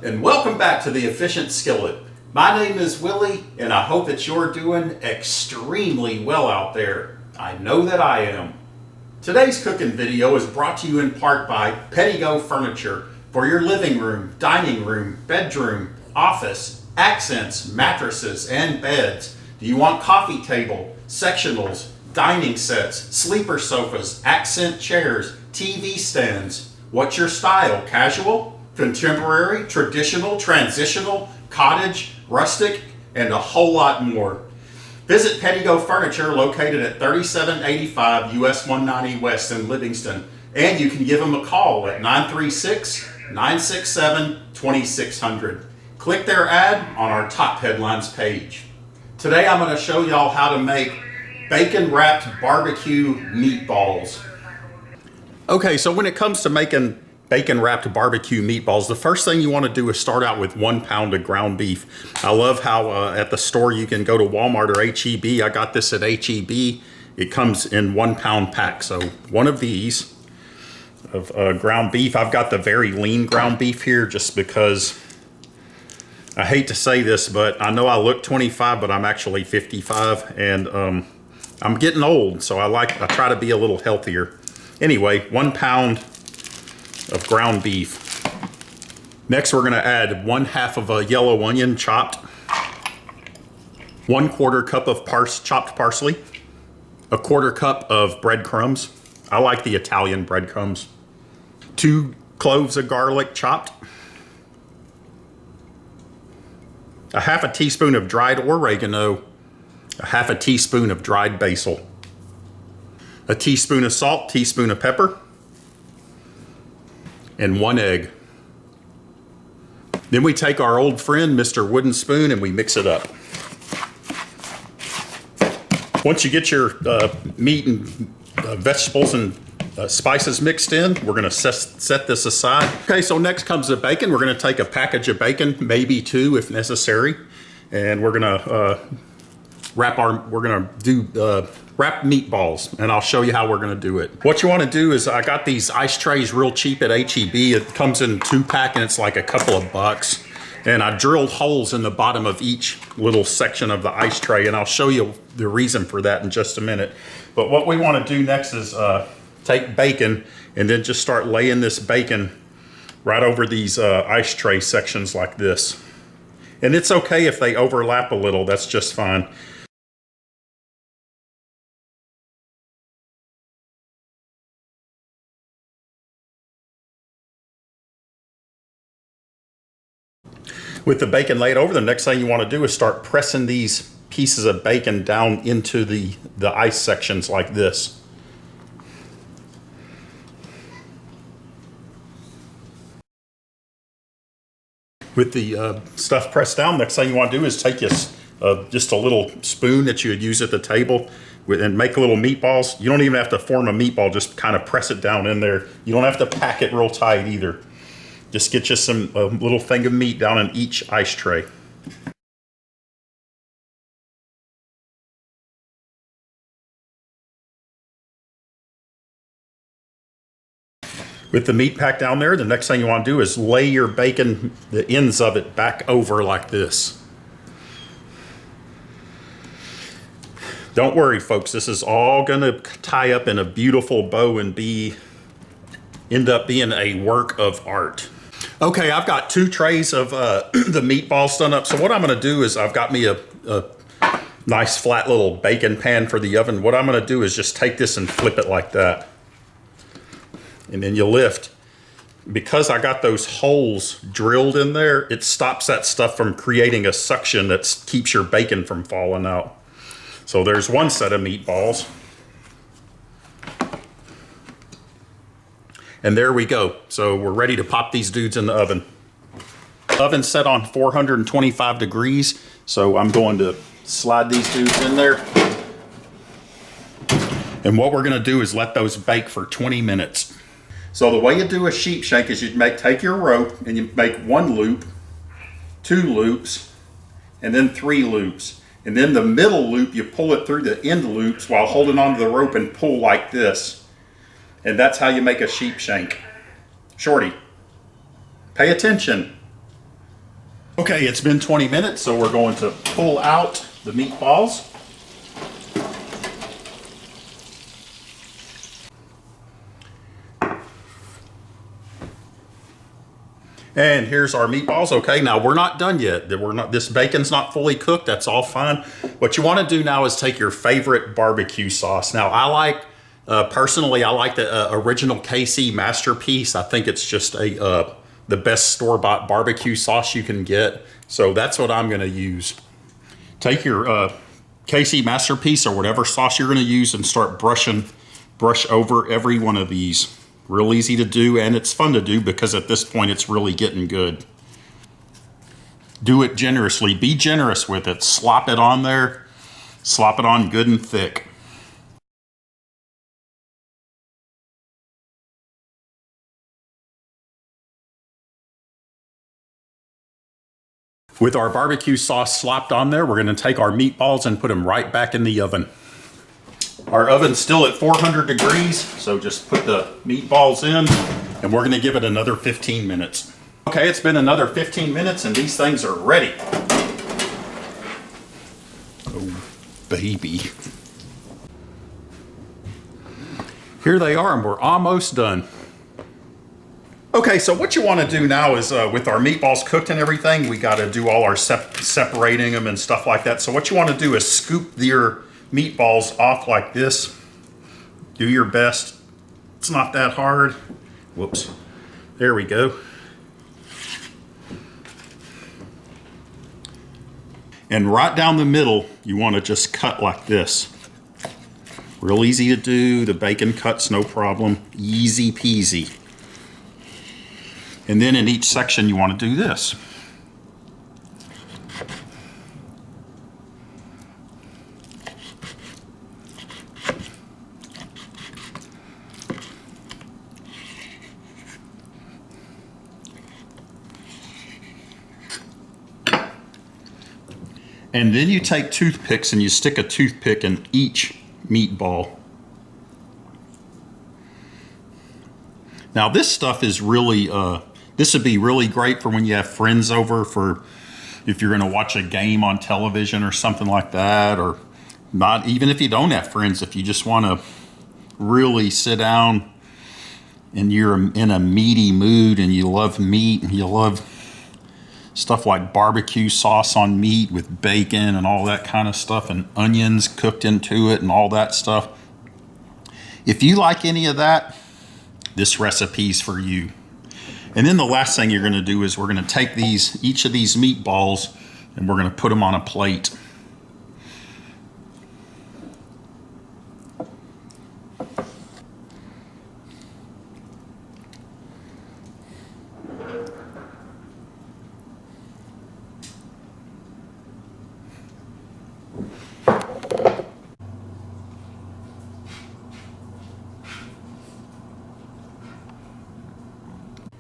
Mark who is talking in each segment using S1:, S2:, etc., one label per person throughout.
S1: and welcome back to the Efficient Skillet. My name is Willie, and I hope that you're doing extremely well out there. I know that I am. Today's cooking video is brought to you in part by Pettigo Furniture for your living room, dining room, bedroom, office, accents, mattresses, and beds. Do you want coffee table, sectionals, dining sets, sleeper sofas, accent chairs, TV stands? What's your style? Casual, contemporary, traditional, transitional, cottage, rustic, and a whole lot more. Visit Pettigo Furniture located at 3785 US 190 West in Livingston, and you can give them a call at 936-967-2600. Click their ad on our top headlines page. Today I'm going to show y'all how to make bacon wrapped barbecue meatballs. Okay, so when it comes to making bacon wrapped barbecue meatballs, the first thing you want to do is start out with 1 pound of ground beef. I love how at the store you can go to Walmart or HEB. I got this at HEB. It comes in 1 pound pack. So one of these of ground beef. I've got the very lean ground beef here just because I hate to say this, but I know I look 25, but I'm actually 55, and I'm getting old, so I try to be a little healthier. Anyway, 1 pound of ground beef. Next, we're going to add 1/2 of a yellow onion chopped, 1/4 cup of chopped parsley, 1/4 cup of breadcrumbs. I like the Italian breadcrumbs. 2 cloves of garlic chopped, 1/2 teaspoon of dried oregano, 1/2 teaspoon of dried basil, 1 teaspoon of salt, teaspoon of pepper, and 1 egg. Then we take our old friend, Mr. Wooden Spoon, and we mix it up. Once you get your meat and vegetables and spices mixed in, we're gonna set this aside. Okay, so next comes the bacon. We're gonna take a package of bacon, maybe 2 if necessary, and we're gonna wrap meatballs, and I'll show you how we're gonna do it. What you wanna do is, I got these ice trays real cheap at HEB. It comes in 2-pack and it's like a couple of bucks. And I drilled holes in the bottom of each little section of the ice tray, and I'll show you the reason for that in just a minute. But what we wanna do next is take bacon and then just start laying this bacon right over these ice tray sections like this. And it's okay if they overlap a little, that's just fine. With the bacon laid over, the next thing you want to do is start pressing these pieces of bacon down into the ice sections like this. With the stuff pressed down, next thing you want to do is take just a little spoon that you would use at the table and make little meatballs. You don't even have to form a meatball, just kind of press it down in there. You don't have to pack it real tight either. Just get you a little thing of meat down in each ice tray. With the meat packed down there, the next thing you want to do is lay your bacon, the ends of it, back over like this. Don't worry, folks, this is all going to tie up in a beautiful bow and end up being a work of art. Okay, I've got 2 trays of the meatballs done up. So what I'm going to do is, I've got me a nice flat little bacon pan for the oven. What I'm going to do is just take this and flip it like that. And then you lift. Because I got those holes drilled in there, it stops that stuff from creating a suction that keeps your bacon from falling out. So there's 1 set of meatballs. And there we go. So we're ready to pop these dudes in the oven. Oven's set on 425 degrees. So I'm going to slide these dudes in there. And what we're gonna do is let those bake for 20 minutes. So the way you do a sheep shank is take your rope and you make 1 loop, 2 loops, and then 3 loops. And then the middle loop, you pull it through the end loops while holding onto the rope and pull like this. And that's how you make a sheep shank. Shorty, pay attention. Okay, it's been 20 minutes, so we're going to pull out the meatballs. And here's our meatballs. Okay, now we're not done yet. This bacon's not fully cooked. That's all fine. What you want to do now is take your favorite barbecue sauce. Now, I like, personally, I like the original KC Masterpiece. I think it's just the best store-bought barbecue sauce you can get. So that's what I'm going to use. Take your KC Masterpiece or whatever sauce you're going to use and start brush over every one of these. Real easy to do, and it's fun to do because at this point it's really getting good. Do it generously. Be generous with it. Slop it on there. Slop it on good and thick. With our barbecue sauce slopped on there, we're going to take our meatballs and put them right back in the oven. Our oven's still at 400 degrees, so just put the meatballs in, and we're gonna give it another 15 minutes. Okay, it's been another 15 minutes, and these things are ready. Oh, baby. Here they are, and we're almost done. Okay, so what you wanna do now is, with our meatballs cooked and everything, we gotta do all our separating them and stuff like that. So what you wanna do is scoop your meatballs off like this. Do your best. It's not that hard. Whoops. There we go. And right down the middle, you want to just cut like this. Real easy to do. The bacon cuts no problem. Easy peasy. And then in each section, you want to do this. And then you take toothpicks and you stick a toothpick in each meatball. Now this stuff is really, this would be really great for when you have friends over, for if you're gonna watch a game on television or something like that, or not, even if you don't have friends, if you just wanna really sit down and you're in a meaty mood and you love meat and you love stuff like barbecue sauce on meat with bacon and all that kind of stuff, and onions cooked into it and all that stuff. If you like any of that, this recipe's for you. And then the last thing you're gonna do is we're gonna take each of these meatballs and we're gonna put them on a plate.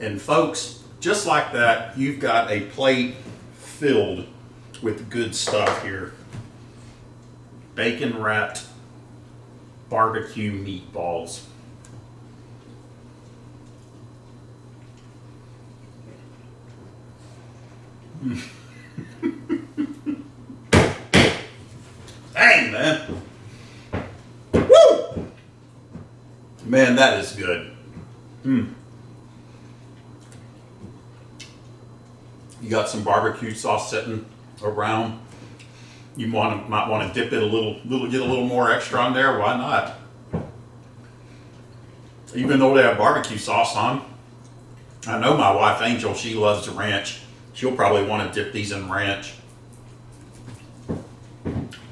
S1: And folks, just like that, you've got a plate filled with good stuff here. Bacon wrapped barbecue meatballs. Dang, man. Woo! Man, that is good. You got some barbecue sauce sitting around. You might want to dip it get a little more extra on there. Why not? Even though they have barbecue sauce on, I know my wife Angel, she loves ranch. She'll probably want to dip these in ranch.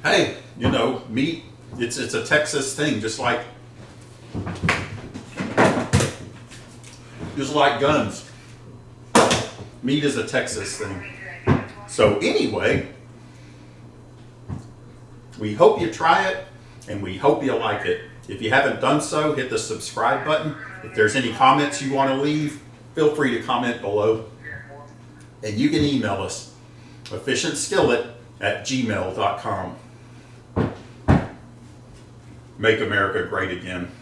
S1: Hey, you know, meat, it's a Texas thing, just like guns. Meat is a Texas thing. So anyway, we hope you try it and we hope you like it. If you haven't done so, hit the subscribe button. If there's any comments you want to leave, feel free to comment below. And you can email us, efficientskillet@gmail.com. Make America great again.